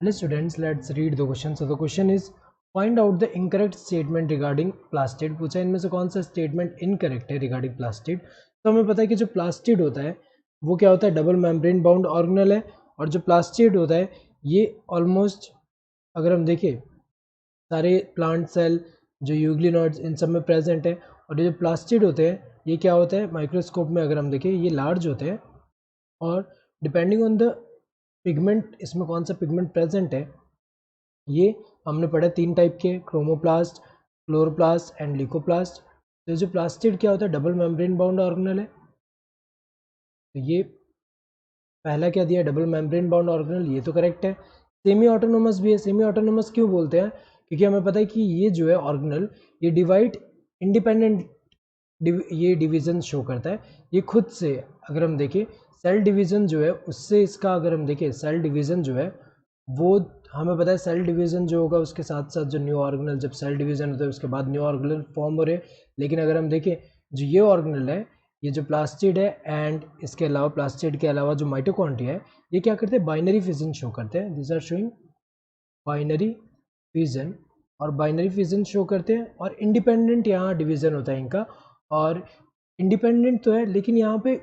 Hello students, let's read the question. So the question is find out the incorrect statement regarding plastid. पूछा इनमें से कौन सा statement incorrect है regarding plastid. तो हमें पता है कि जो प्लास्टिड होता है वो क्या होता है, डबल मेम्ब्रेन बाउंड ऑर्गेनल है. और जो प्लास्टिड होता है ये ऑलमोस्ट, अगर हम देखें, सारे प्लांट सेल जो यूग्लिनोड्स इन सब में प्रेजेंट है. और ये जो प्लास्टिड होते हैं ये क्या होता है, माइक्रोस्कोप में अगर हम देखें ये लार्ज होते हैं. और डिपेंडिंग ऑन द पिगमेंट, इसमें कौन सा पिगमेंट प्रेजेंट है, ये हमने पढ़ा 3 टाइप के, क्रोमोप्लास्ट, क्लोरोप्लास्ट एंड ल्यूकोप्लास्ट. तो जो प्लास्टिड क्या होता है, डबल मेम्ब्रेन बाउंड ऑर्गेनल है. तो ये पहला क्या दिया, डबल मेम्ब्रेन बाउंड ऑर्गेनल, ये तो करेक्ट है. सेमी ऑटोनोमस भी है. सेमी ऑटोनोमस क्यों बोलते हैं, क्योंकि हमें पता है कि ये जो है ऑर्गेनल ये डिवाइड इंडिपेंडेंट, ये डिवीजन शो करता है ये खुद से. अगर हम देखें सेल डिवीजन जो है उससे इसका, अगर हम देखें सेल डिवीजन जो है वो, हमें पता है सेल डिवीजन जो होगा उसके साथ साथ जो न्यू ऑर्गेनल, जब सेल डिवीजन होता है उसके बाद न्यू ऑर्गेनल फॉर्म हो रहे हैं. लेकिन अगर हम देखें जो ये ऑर्गेनल है, ये जो प्लास्टिड है एंड इसके अलावा प्लास्टिड के अलावा जो माइटोकॉन्ड्रिया है, ये क्या करते हैं, बाइनरी फिजन शो करते हैं. This are showing binary fission. और बाइनरी फिजन शो करते हैं और इंडिपेंडेंट यहाँ डिवीजन होता है इनका. और इंडिपेंडेंट तो है लेकिन यहाँ पे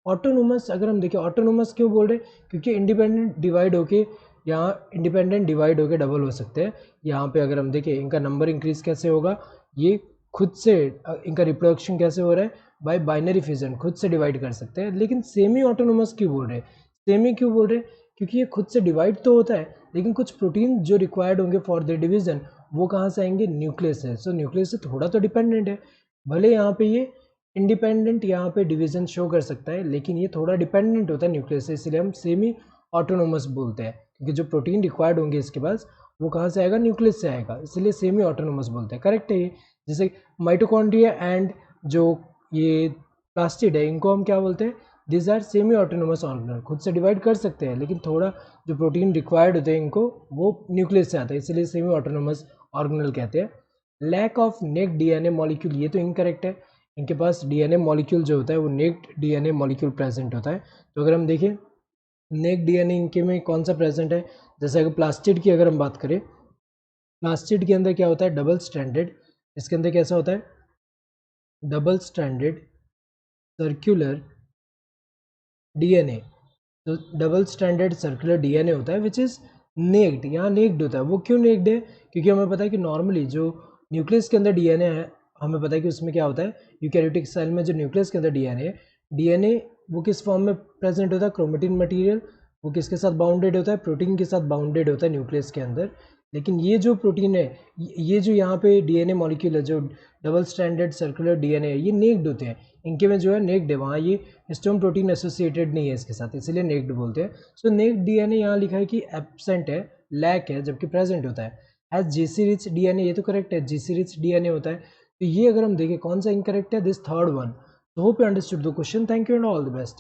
ऑटोनोमस, अगर हम देखें ऑटोनोमस क्यों बोल रहे हैं, क्योंकि इंडिपेंडेंट डिवाइड होके, यहाँ इंडिपेंडेंट डिवाइड होके डबल हो सकते हैं. यहाँ पे अगर हम देखें इनका नंबर इंक्रीज कैसे होगा, ये खुद से इनका रिप्रोडक्शन कैसे हो रहा है, बाय बाइनरी फिजन खुद से डिवाइड कर सकते हैं. लेकिन सेमी ऑटोनोमस क्यों बोल रहे हैं, सेमी क्यों बोल रहे हैं, क्योंकि ये खुद से डिवाइड तो होता है लेकिन कुछ प्रोटीन जो रिक्वायर्ड होंगे फॉर द डिवीजन वो कहाँ से आएंगे, न्यूक्लियस है. सो न्यूक्लियस से थोड़ा तो डिपेंडेंट है. भले यहाँ पे ये इंडिपेंडेंट यहाँ पे डिवीजन शो कर सकता है लेकिन ये थोड़ा डिपेंडेंट होता है न्यूक्लियस से, इसलिए हम सेमी ऑटोनोमस बोलते हैं. क्योंकि जो प्रोटीन रिक्वायर्ड होंगे इसके पास वो कहाँ से आएगा, न्यूक्लियस से आएगा, इसलिए सेमी ऑटोनोमस बोलते हैं. करेक्ट है ये. जैसे माइटोकॉन्ड्रिया एंड जो ये प्लास्टिड है इनको हम क्या बोलते हैं, this are semi autonomous organelle. खुद से डिवाइड कर सकते हैं लेकिन थोड़ा जो प्रोटीन रिक्वायर्ड होते हैं इनको वो न्यूक्लियस से आता है, इसलिए सेमी ऑटोनोमस ऑर्गेनल कहते हैं. Lack of naked DNA molecule, ये तो इनकरेक्ट है. इनके पास डीएनए मॉलिक्यूल जो होता है वो नेक्ड डीएनए मॉलिक्यूल प्रेजेंट होता है. तो अगर हम देखें नेक्ड डीएनए इनके में कौन सा प्रेजेंट है, जैसे अगर प्लास्टिड की अगर हम बात करें, प्लास्टिड के अंदर क्या होता है, डबल स्ट्रैंडेड. इसके अंदर कैसा होता है, डबल स्ट्रैंडेड सर्कुलर डीएनए. तो डबल स्ट्रैंडेड सर्कुलर डीएनए होता है विच इज़ नेक्ड. यहाँ नेक्ड होता है. वो क्यों नेक्ड है, क्योंकि हमें पता है कि नॉर्मली जो न्यूक्लियस के अंदर डीएनए है, हमें पता है कि उसमें क्या होता है, यूकैरियोटिक सेल में जो न्यूक्लियस के अंदर डीएनए वो किस फॉर्म में प्रेजेंट होता है, क्रोमेटिन मटेरियल. वो किसके साथ बाउंडेड होता है, प्रोटीन के साथ बाउंडेड होता है न्यूक्लियस के अंदर. लेकिन ये जो प्रोटीन है, ये जो यहाँ पे डीएनए मॉलिक्यूल है, जो डबल स्ट्रैंडेड सर्कुलर डीएनए है, ये नेक्ड होते हैं. इनके में जो है नेक्ड है, वहाँ ये हिस्टोन प्रोटीन एसोसिएटेड नहीं है इसके साथ, इसलिए नेक्ड बोलते हैं. सो नेक्ड डीएनए यहाँ लिखा है कि एब्सेंट है, लैक है, जबकि प्रेजेंट होता है. एज जीसी रिच डीएनए, ये तो करेक्ट है, जीसी रिच डीएनए होता है. तो ये अगर हम देखें कौन सा इनकरेक्ट है, दिस थर्ड वन. तो hope you understood the question. Thank you and all the best.